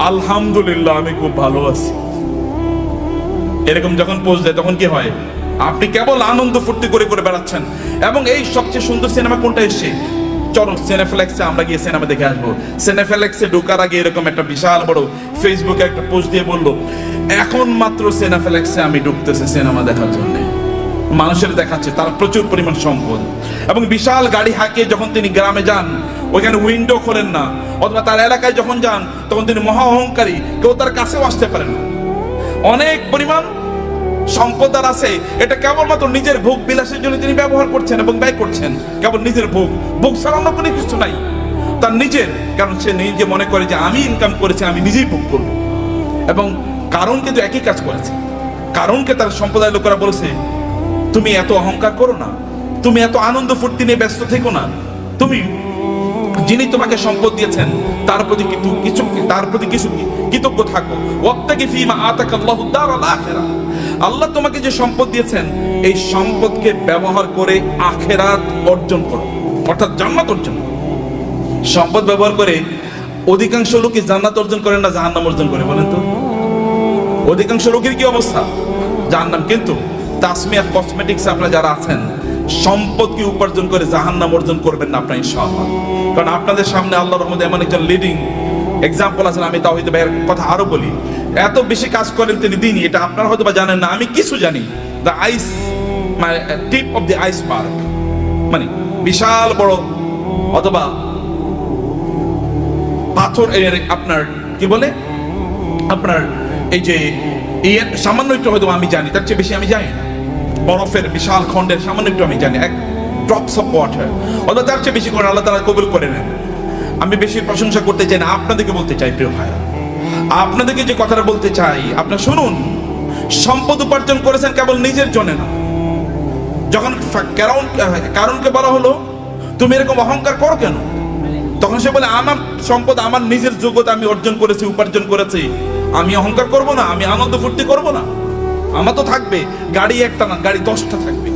আলহামদুলিল্লাহ আমি খুব ভালো আছি। এরকম যখন পোস্ট দেয় তখন কি হয়, আপনি কেবল আনন্দ ফুর্তি করে বেড়াচ্ছেন। এবং এই সবচেয়ে সুন্দর সিনেমা কোনটা এসছে, চলো সিনেফ্লেক্সে আমরা গিয়ে সিনেমা দেখে আসবো। সিনেফ্লেক্সে ঢোকার আগে এরকম একটা বিশাল বড় ফেসবুকে একটা পোস্ট দিয়ে বললো এখন মাত্র সিনেফ্লেক্সে আমি ঢুকতেছি সিনেমা দেখার জন্য। মানুষের দেখাচ্ছে তার প্রচুর পরিমাণ সম্পদ, এবং বিশাল গাড়ি হাঁকিয়ে যখন তিনি গ্রামে যান ওইখানে উইন্ডো খোলেন না, অথবা তার এলাকায় যখন যান তখন তিনি মহা অহংকারী, কেউ তার কাছেও আসতে পারে না। অনেক পরিমাণ সম্পদ আর আছে, এটা কেবলমাত্র নিজের ভোগ বিলাসের জন্য তিনি ব্যবহার করছেন এবং ব্যয় করছেন। কেবল নিজের ভোগ ছাড়া অন্য কোনো কিছু নাই তার নিজের, কারণ সে নিজে মনে করে যে আমি ইনকাম করেছি, আমি নিজেই ভোগ করবো। এবং কারণ কিন্তু একই কাজ করেছে। কারণকে তার সম্প্রদায়ের লোকেরা বলেছে তুমি এত অহংকার করো না, তুমি এত আনন্দ ফুর্তি নিয়ে ব্যস্ত থেকো না, তুমি যিনি তোমাকে সম্পদ দিয়েছেন তার প্রতি কিছু কৃতজ্ঞ থাকো। ওয়াবতাগি ফীমা আতাকাল্লাহু দারাল আখিরাহ, আল্লাহ তোমাকে যে সম্পদ দিয়েছেন এই সম্পদকে ব্যবহার করে আখিরাত অর্জন করো, অর্থাৎ জান্নাত অর্জন করো। সম্পদ ব্যবহার করে অধিকাংশ লোকই জান্নাত অর্জন করে না জাহান্নাম অর্জন করে, বলেন তো? অধিকাংশ লোকের কি অবস্থা, জাহান্নাম। কিন্তু তাসমিয়া কসমেটিক্স আপনারা যারা আছেন, সম্পদকে উপার্জন করে জাহান্নাম অর্জন করবেন না আপনারা ইনশাআল্লাহ। কারণ আপনাদের সামনে আল্লাহর রহমতে এমন একজন লিডিং এক্সাম্পল আছেন। আমি তাওহীদ ভাইয়ের কথা আরো বলি, এত বেশি কাজ করেন তিনি দিনই, এটা আপনারা হয়তো বা জানেন না, আমি কিছু জানি। দ্য আইস মানে টিপ অফ দ্য আইসবার্গ, মানে বিশাল বড় অথবা পাথর আপনার কি বলে আপনার এই যে সামান্য একটু হয়তো আমি জানি, তার চেয়ে বেশি আমি জানি না। বরফের বিশাল খণ্ডের সামান্য একটু আমি জানি, এক ড্রপস অফ ওয়াটার, অথবা তার চেয়ে বেশি করে আল্লাহ তাআলা কবুল করে নেন। আমি বেশি প্রশংসা করতে চাই না, আপনাদেরকে বলতে চাই প্রিয় ভাইরা, আপনাদেরকে যে কথাটা বলতে চাই আপনারা শুনুন। সম্পদ উপার্জন করেছেন কেবল নিজের জন্য না। যখন কারণকে বলা হলো তুমি এরকম অহংকার করো কেন, তখন সে বলে আমার সম্পদ আমার নিজের যোগ্যতা আমি অর্জন করেছি, উপার্জন করেছি, আমি অহংকার করব না, আমি আনন্দ ফুর্তি করব না। আমার তো থাকবে গাড়ি একটা না, গাড়ি 10টা থাকবে।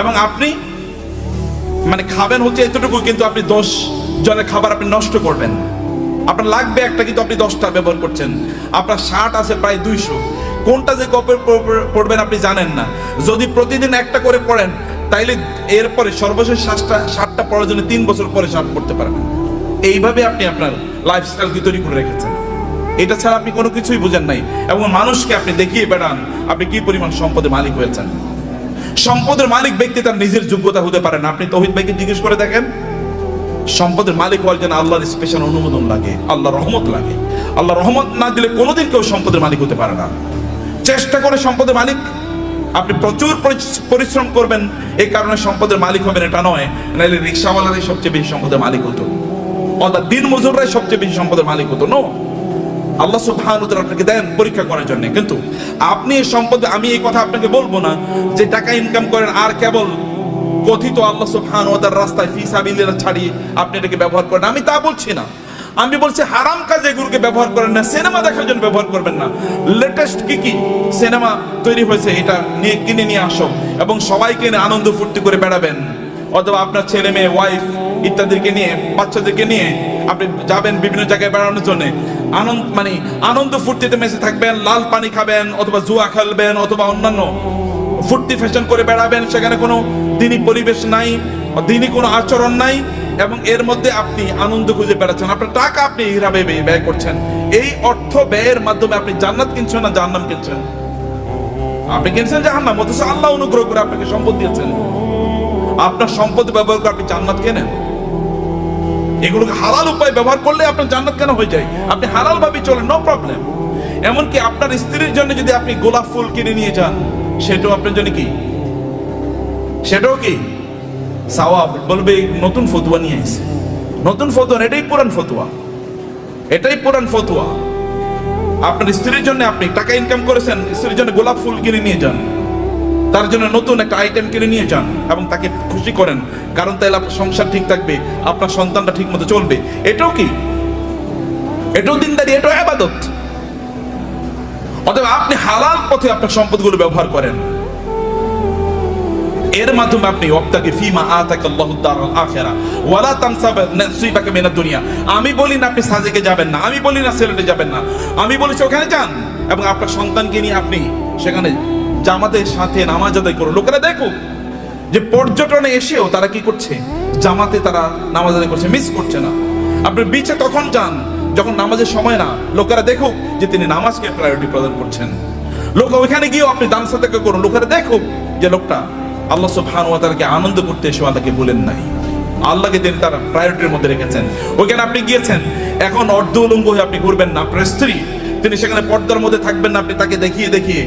এবং আপনি মানে খাবেন হচ্ছে এতটুকু, কিন্তু আপনি 10 জনের খাবার আপনি নষ্ট করবেন। আপনার লাগবে একটা, কিন্তু আপনি 10টা ব্যবহার করছেন। আপনার শার্ট আছে প্রায় 200, কোনটা যে কবে পড়বেন আপনি জানেন না। যদি প্রতিদিন একটা করে পড়েন তাইলে এরপরে সর্বশেষ শার্টটা পরার জন্য 3 বছর পরে শার্ট পড়তে পারবেন। এইভাবে আপনি আপনার লাইফস্টাইল কি তৈরি করে রেখেছেন, এটা ছাড়া আপনি কোনো কিছুই বুঝেন নাই। এবং মানুষকে আপনি দেখিয়ে বেড়ান আপনি কি পরিমাণ সম্পদের মালিক হয়েছেন। সম্পদের মালিক ব্যক্তি তার নিজের যোগ্যতা হতে পারে না। আপনি তৌহিদ ভাইকে জিজ্ঞেস করে দেখেন, সম্পদের মালিক হওয়ার জন্য আল্লাহর স্পেশাল অনুমোদন লাগে, আল্লাহর রহমত লাগে। আল্লাহ রহমত না দিলে কোনোদিন কেউ সম্পদের মালিক হতে পারে না। চেষ্টা করে সম্পদের মালিক, আপনি প্রচুর পরিশ্রম করবেন, এই কারণে সম্পদের মালিক হবেন এটা নয়, নাহলে রিক্সাওয়ালারাই সবচেয়ে বেশি সম্পদের মালিক হতো। অর্থাৎ দিন মজুররাই সবচেয়ে বেশি সম্পদের মালিক হতো। নো, আল্লাহ সুবহানাহু ওয়া তাআলা আপনাকে দেন পরীক্ষা করার জন্য। কিন্তু আপনি এই সম্পদ, আমি এই কথা আপনাকে বলবো না যে টাকা ইনকাম করেন আর কেবল কথিত আল্লাহ সুবহানাহু ওয়া তাআলার রাস্তায় ফি সাবিলিল্লাহ ছাড়িয়ে আপনি এটাকে ব্যবহার করেন, আমি তা বলছি না। আমি বলছি হারাম কাজে এগুলোকে ব্যবহার করেন না, সিনেমা দেখার জন্য ব্যবহার করবেন না। লেটেস্ট কি সিনেমা তৈরি হয়েছে এটা নিয়ে কিনে নিয়ে আসো এবং সবাইকে নিয়ে আনন্দ ফুর্তি করে বেড়াবেন, অথবা আপনার ছেলে মেয়ে ওয়াইফ ইত্যাদিকে নিয়ে, বাচ্চাদেরকে নিয়ে আপনি যাবেন বিভিন্ন জায়গায় বেড়ানোর জন্য। আনন্দ ফুর্তিতে মেসে থাকবেন, লাল পানি খাবেন, অথবা জুয়া খেলবেন, অথবা অন্যান্য ফুর্তি ফ্যাশন করে বেড়াবেন। সেখানে কোনো দিনই পরিবেশ নাই, দিনই কোনো আচরণ নাই, এবং এর মধ্যে আপনি আনন্দ খুঁজে বেড়াচ্ছেন। আপনার টাকা আপনি হিরাবে ব্যয় করছেন। এই অর্থ ব্যয়ের মাধ্যমে আপনি জান্নাত কিনছেন না জাহান্নাম কিনছেন? আপনি কিনছেন জাহান্নাম, অথচ আল্লাহ অনুগ্রহ করে আপনাকে সম্পদ দিয়েছেন। আপনার সম্পদ ব্যবহার করে আপনি জান্নাত কেনেন। এগুলোকে হালাল উপায় ব্যবহার করলে আপনার জান্নাত কেন হয়ে যায়? আপনি হালাল ভাবে চলেন, নো প্রবলেম। এমনকি আপনার স্ত্রীর জন্য যদি আপনি গোলাপ ফুল কিনে নিয়ে যান, সেটাও আপনার জন্য কি, সেটাও কি সওয়াব। বলবে নতুন ফতোয়া নিয়ে আসে, নতুন ফতোয়া, এটাই পুরান ফতোয়া, এটাই পুরান ফতোয়া। আপনার স্ত্রীর জন্য আপনি টাকা ইনকাম করেছেন, স্ত্রীর জন্য গোলাপ ফুল কিনে নিয়ে যান, তার জন্য নতুন একটা আইটেম কিনে নিয়ে যান এবং তাকে খুশি করেন, কারণ তাহলে আপনার সংসার ঠিক থাকবে, আপনার সন্তানটা ঠিক মতো চলবে। এটাও কি, এটাও দিনদারি, এটাও ইবাদত। অতএব আপনি হালাল পথে আপনার সম্পদগুলো ব্যবহার করেন। এর মাধ্যমে আপনি ওয়াক্তাকি ফিমা আতাকাল্লাহু দারুল আখিরা ওয়ালা তানসা নাসিবাকা মিনাদ দুনিয়া। আমি বলি না আপনি সাজেকে যাবেন না, আমি বলি না সিলেটে যাবেন না, আমি বলেছি ওখানে যান এবং আপনার সন্তানকে নিয়ে আপনি সেখানে জামাতের সাথে নামাজ আদায় করুন। লোকেরা দেখুক যে পর্যটনে এসেও তারা কি করছে, জামাতে তারা নামাজ আদায় করছে, মিস করছে না। আপনি বিচে তখন যান যখন নামাজের সময় না, লোকেরা দেখুক যে তিনি নামাজকে প্রায়োরিটি প্রদান করছেন। লোক ওইখানে গিয়েও আপনি দান সাদাকা করুন, লোকেরা দেখুক যে লোকটা আল্লাহ সুবহানাহু ওয়া তাআলাকে আনন্দ করতে এসে আল্লাহকে বলেন নাই, আল্লাহকে তিনি তার প্রায়োরিটির মধ্যে রেখেছেন। ওইখানে আপনি গিয়েছেন, এখন অর্ধ উলঙ্গ হয়ে আপনি ঘুরবেন না। আপনার স্ত্রী, তিনি সেখানে পর্দার মধ্যে থাকবেন না, আপনি তাকে দেখিয়ে দেখিয়ে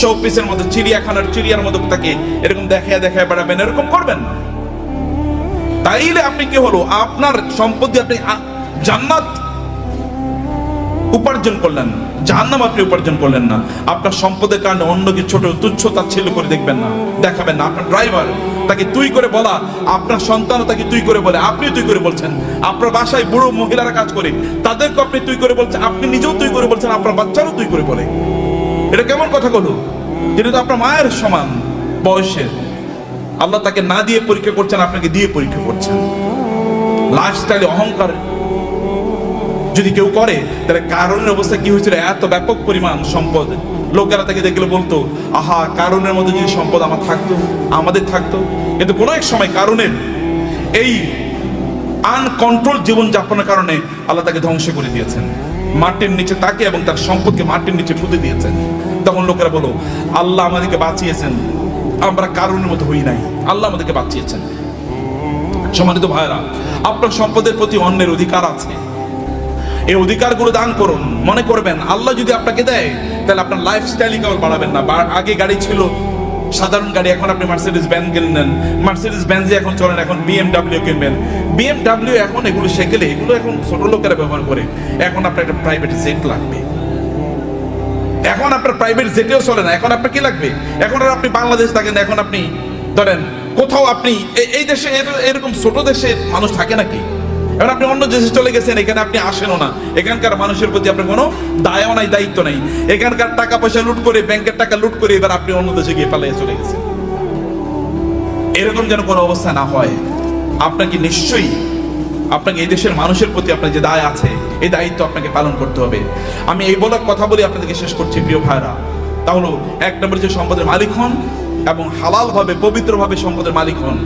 শোপিসের মধ্যে, চিড়িয়াখানার চিড়িয়ার মধ্যে তাকে এরকম দেখায় দেখায় বেড়াবেন, এরকম করবেন না। তাইলে আপনি কি হলো, আপনার সম্পত্তি আপনি জান্নাত উপার্জন করলেন, জাহান্নাম আপনি উপার্জন করলেন না। আপনার সম্পদের কারণে অন্যকে ছোট তুচ্ছ তাচ্ছিল্য করে দেখবেন না, দেখাবেন না। আপনার ড্রাইভার, তাকে তুই করে বলা, আপনার সন্তানও তাকে তুই করে বলে, আপনিও তুই করে বলছেন। আপনার বাসায় বুড়ো মহিলারা কাজ করে, তাদেরকে আপনি তুই করে বলছেন, আপনি নিজেও তুই করে বলছেন, আপনার বাচ্চারও তুই করে বলে। এটা কেমন কথা বলো? তিনি তো আপনার মায়ের সমান বয়সের। আল্লাহ তাকে না দিয়ে পরীক্ষা করছেন, আপনাকে দিয়ে পরীক্ষা করছেন। লাইফস্টাইলে অহংকার যদি কেউ করে, তাহলে কারণের অবস্থা কি হয়েছিল? এত ব্যাপক পরিমাণ সম্পদ, লোকেরা তাকে দেখলে বলতো, আহা, কারণের মধ্যে যদি সম্পদ আমার থাকতো, আমাদের থাকতো। কিন্তু কোনো এক সময় কারণের এই আনকন্ট্রোল জীবন যাপনের কারণে আল্লাহ তাকে ধ্বংস করে দিয়েছেন, মাটির নিচে তাকে এবং তার সম্পদকে মাটির নিচে পুঁতে দিয়েছেন। তখন লোকেরা বলো, আল্লাহ আমাদেরকে বাঁচিয়েছেন, আমরা কারণের মতো হই নাই, আল্লাহ আমাদেরকে বাঁচিয়েছেন। সম্মানিত ভাইরা, আপনার সম্পদের প্রতি অন্যের অধিকার আছে, এই অধিকারগুলো দান করুন। মনে করবেন আল্লাহ যদি আপনাকে দেয়, তাহলে আপনার লাইফস্টাইলই কেবল বাড়াবেন না। আগে গাড়ি ছিল সাধারণ গাড়ি, এখন আপনি মার্সিডিজ বেঞ্জ কিনলেন, মার্সিডিজ বেঞ্জে এখন চলেন, এখন বিএমডব্লিউ কিনবেন। বিএমডব্লিউ এখন এগুলো সেকেলে, এগুলো এখন ছোট লোকেরা ব্যবহার করে। এখন আপনার একটা প্রাইভেট জেট লাগবে, এখন আপনার প্রাইভেট জেটেও চলে না, এখন আপনার কি লাগবে? এখন আর আপনি বাংলাদেশ থাকেন, এখন আপনি ধরেন কোথাও আপনি এই দেশে, এরকম ছোট দেশে মানুষ থাকে নাকি? এখন আপনি অন্য দেশে চলে গেছেন, এখানে আপনি আসেনও না, এখানকার মানুষের প্রতি আপনার কোনো দায়ও নাই, দায়িত্ব নাই। এখানকার টাকা পয়সা লুট করে, ব্যাংকের টাকা লুট করে এবার আপনি অন্য দেশে গিয়ে পালিয়ে চলে গেছেন। এরকম যেন কোনো অবস্থা না হয়। আপনাকে নিশ্চয়ই, আপনাকে এই দেশের মানুষের প্রতি আপনার যে দায় আছে, এই দায়িত্ব আপনাকে পালন করতে হবে। আমি এই বলার কথা বলে আপনাদেরকে শেষ করছি প্রিয় ভাইরা। তাহলে এক নম্বর, যে সম্পদের মালিক হন এবং হালাল ভাবে, পবিত্রভাবে সম্পদের মালিক হন।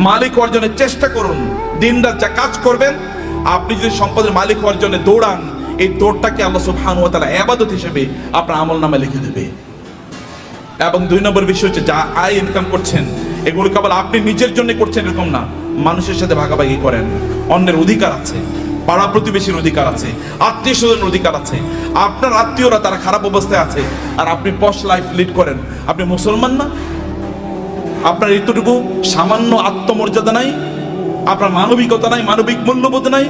মালিক অর্জনের চেষ্টা করুন, দিনরাত যা কাজ করবেন। আপনি যদি সম্পদের মালিক হওয়ার জন্য দৌড়ান, এই দৌড়টাকে আল্লাহ সুবহানাহু ওয়া তাআলা ইবাদত হিসেবে আপনার আমলনামায় লিখে দেবে। এবং দুই নম্বর বিষয় হচ্ছে, যা আয় ইনকাম করছেন, এগুলো কেবল আপনি নিজের জন্য করছেন এরকম না, মানুষের সাথে ভাগাভাগি করেন। অন্যের অধিকার আছে, পাড়া প্রতিবেশীর অধিকার আছে, আত্মীয় স্বজনের অধিকার আছে। আপনার আত্মীয়রা তারা খারাপ অবস্থায় আছে, আর আপনি পশ লাইফ লিড করেন। আপনি মুসলমান না? আপনার এতটুকু সামান্য আত্মমর্যাদা নাই, আপনার মানবিকতা নাই, মানবিক মূল্যবোধ নাই,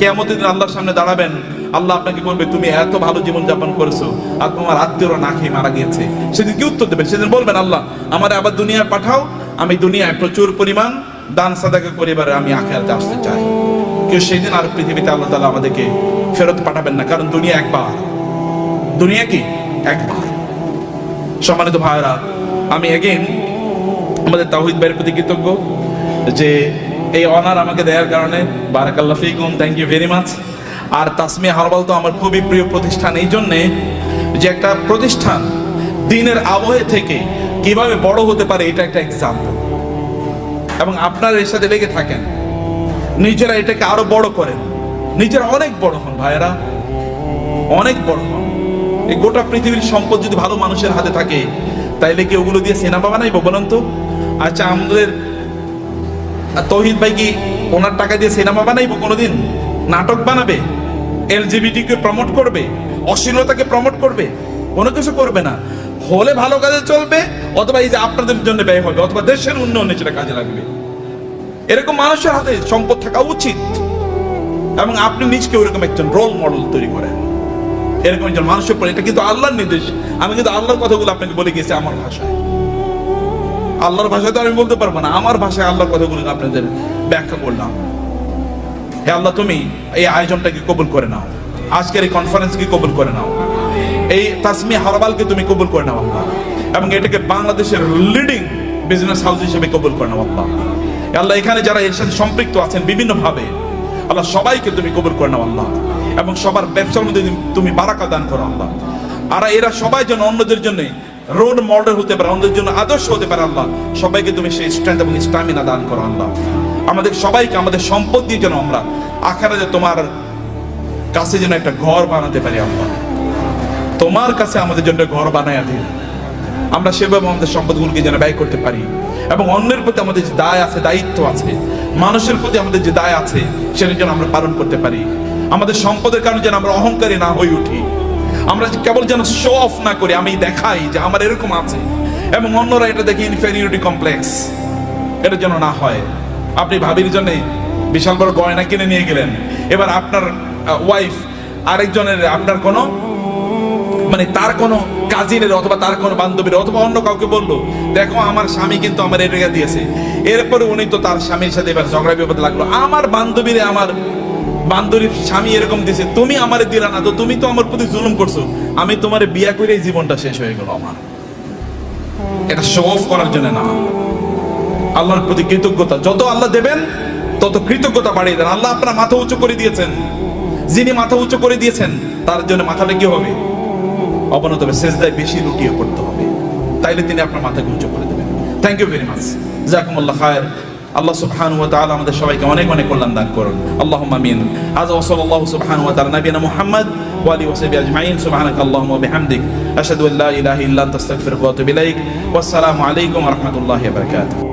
কিয়ামতের দিন আল্লাহর সামনে দাঁড়াবেন, আল্লাহ আপনাকে বলবে তুমি এত ভালো জীবন যাপন করেছো আর তোমার আত্মীয়রা না খেয়ে মারা গিয়েছে। সেদিন কি উত্তর দেবেন? সেদিন বলবেন আল্লাহ আমার আবার দুনিয়ায় পাঠাও, আমি দুনিয়ায় প্রচুর পরিমাণ দান সাদাকা করে এবারে আমি আখিরাতে আসতে চাই। কেউ সেই দিন আর পৃথিবীতে আল্লাহ তাআলা আমাদেরকে ফেরত পাঠাবেন না, কারণ দুনিয়া একবার, দুনিয়া কি একবার। সম্মানিত ভাইরা, আমি এগেইন আমাদের তাওহীদ ভাইয়ের প্রতি কৃতজ্ঞ যে এই অনার আমাকে দেওয়ার কারণে। বারাকাল্লাহ ফিকুম, থ্যাংক ইউ ভেরি মাচ। আর তাসমিয়া হারবাল তো আমার খুবই প্রিয় প্রতিষ্ঠান, এই জন্যে যে একটা প্রতিষ্ঠান দিনের আবহে থেকে কিভাবে বড় হতে পারে এটা একটা এক্সাম্পল। এবং আপনারা এর সাথে লেগে থাকেন, নিজেরা এটাকে আরো বড় করেন, নিজেরা অনেক বড় হন ভাইয়েরা, অনেক বড় হন। এই গোটা পৃথিবীর সম্পদ যদি ভালো মানুষের হাতে থাকে তাইলে কি ওগুলো দিয়ে সিনেমা বানাইবো বলেন তো? আচ্ছা, আমাদের তৌহিদ ভাই কি ওনার টাকা দিয়ে সিনেমা বানাইবো কোনোদিন? নাটক বানাবে? এলজিবিটি কে প্রমোট করবে? অশ্লীলতাকে প্রমোট করবে? কোনো কিছু করবে না। হলে ভালো কাজে চলবে, অথবা এই যে আপনাদের জন্য ব্যয় হবে, অথবা দেশের উন্নয়নে সেটা কাজে লাগবে। এরকম মানুষের হাতে সম্পদ থাকা উচিত, এবং আপনি নিজকে ওরকম একজন রোল মডেল তৈরি করেন, এরকম একজন মানুষের পরে। এটা কিন্তু আল্লাহর নির্দেশ। আমি কিন্তু আল্লাহর কথাগুলো আপনাকে বলে গেছি আমার ভাষায়। আল্লাহর ভাষায় তো আমি বলতে পারবো না, আমার ভাষায় আল্লাহর কথাগুলো আপনাদের ব্যাখ্যা করলাম। হে আল্লাহ, তুমি এই আয়োজনটাকে কবুল করে নাও, আজকের এই কনফারেন্সকে কবুল করে নাও, এই তাসমিয়া হারবালকে তুমি কবুল করে নাও আল্লাহ, এবং এটাকে বাংলাদেশের লিডিং বিজনেস হাউস হিসেবে কবুল করে নাও আল্লাহ। আল্লাহ, এখানে যারা এর সাথে সম্পৃক্ত আছেন বিভিন্ন ভাবে, আল্লাহ সবাইকে তুমি কবুল করে নাও আল্লাহ, এবং সবার ব্যবসার মধ্যে তুমি বারাকা দান করো আল্লাহ। আর এরা সবাই যেন অন্যদের জন্য রোল মডেল হতে পারে, অন্যদের জন্য আদর্শ হতে পারে আল্লাহ। সবাইকে তুমি সেই স্ট্রেংথ এবং স্টামিনা দান করো আল্লাহ। আমাদের সবাইকে আমাদের সম্পদ দিয়ে যেন আমরা আখিরাতে তোমার কাছে যেন একটা ঘর বানাতে পারি আল্লাহ। তোমার কাছে আমাদের জন্য ঘর বানায়া দিও, আমরা সেভাবে আমাদের সম্পদগুলোকে যেন ব্যয় করতে পারি, এবং অন্যের প্রতি আমাদের যে দায় আছে, দায়িত্ব আছে, মানুষের প্রতি আমাদের যে দায় আছে সেটা যেন আমরা পালন করতে পারি। আমাদের সম্পদের কারণে যেন আমরা অহংকারী না হয়ে উঠি, আমরা কেবল যেন শো অফ না করি, আমি দেখাই যে আমার এরকম আছে এবং অন্যরা এটা দেখে ইনফেরিয়রিটি কমপ্লেক্স, এটা যেন না হয়। আপনি ভাবির জন্য বিশাল বড় গয়না কিনে নিয়ে গেলেন, এবার আপনার ওয়াইফ আরেকজনের, আপনার কোনো মানে তার কোনো কাজিনের অথবা তার কোনো বান্ধবীর অথবা অন্য কাউকে বললো, দেখো আমার স্বামী কিন্তু আমার এটা দিয়েছে। এরপরে উনি তো তার স্বামীর সাথে এবার ঝগড়া বিপদ লাগলো, আমার বান্ধবীরে আমার বান্ধবীর স্বামী এরকম দিছে, তুমি আমারে দিলা না, তো তুমি তো আমার প্রতি জুলুম করছো, আমি তোমারে বিয়া করে এই জীবনটা শেষ হয়ে গেল আমার। এটা শো অফ করার জন্য না, আল্লাহর প্রতি কৃতজ্ঞতা। যত আল্লাহ দেবেন তত কৃতজ্ঞতা বাড়িয়ে দেন। আল্লাহ আপনার মাথা উঁচু করে দিয়েছেন, যিনি মাথা উঁচু করে দিয়েছেন তার জন্য মাথাটা কি হবে? অবনত হবে, সেজদায় বেশি লুটিয়ে পড়তে হবে, তাইলে তিনি আপনার মাথাকে উঁচু করে দেবেন। থ্যাংক ইউ ভেরি মাচ, জাযাকুমুল্লাহ খায়র। আল্লাহ সুবহানাহু ওয়া তাআলা আমাদের সবাইকে অনেক অনেক কল্যাণ দান করুন, আল্লাহুম্মা আমিন। হাযা ওয়া সাল্লাল্লাহু সুবহানাহু ওয়া তাআলা নবিয়ানা মুহাম্মদ ওয়া আলিহি ওয়া সাহবিহি আজমাইন। সুবহানাকাল্লাহুম্মা ওয়া বিহামদিক, আশহাদু আল্লা ইলাহা ইল্লা আনতা আস্তাগফিরুকা ওয়া আতুবু ইলাইক। ওয়াসসালামু আলাইকুম ওয়া রাহমাতুল্লাহি ওয়া বারাকাতুহু।